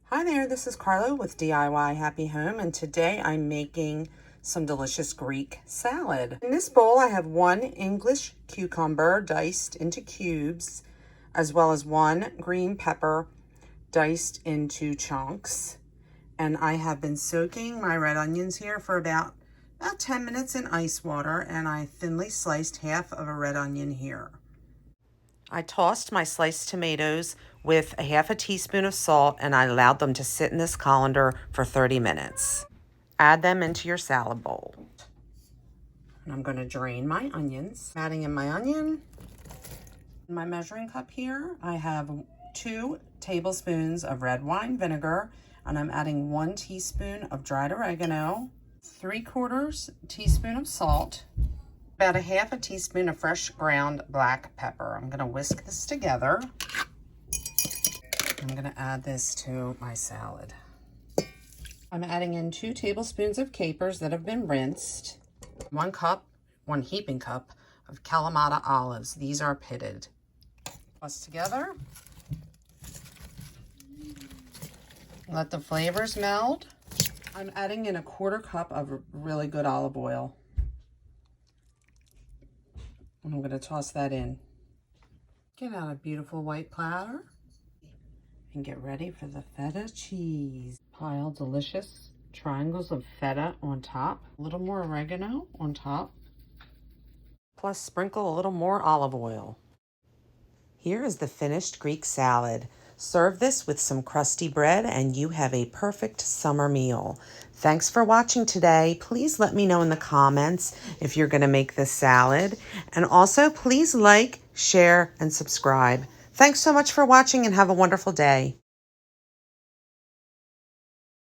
Hi there, this is Carla with DIY Happy Home, and today I'm making some delicious Greek salad. In this bowl I have 1 English cucumber diced into cubes, as well as 1 green pepper diced into chunks. And I have been soaking my red onions here for about 10 minutes in ice water, and I thinly sliced half of a red onion here. I tossed my sliced tomatoes with a half a teaspoon of salt, and I allowed them to sit in this colander for 30 minutes. Add them into your salad bowl. And I'm going to drain my onions. Adding in my onion. In my measuring cup here, I have 2 tablespoons of red wine vinegar, and I'm adding 1 teaspoon of dried oregano, 3/4 teaspoon of salt, about a half a teaspoon of fresh ground black pepper. I'm going to whisk this together. I'm going to add this to my salad. I'm adding in 2 tablespoons of capers that have been rinsed, 1 heaping cup of Kalamata olives. These are pitted. Toss together. Let the flavors meld. I'm adding in a 1/4 cup of really good olive oil. I'm going to toss that in. Get out a beautiful white platter and get ready for the feta cheese. Pile delicious triangles of feta on top, a little more oregano on top, plus sprinkle a little more olive oil. Here is the finished Greek salad. Serve this with some crusty bread and you have a perfect summer meal. Thanks for watching today. Please let me know in the comments if you're going to make this salad. And also please like, share, and subscribe. Thanks so much for watching and have a wonderful day.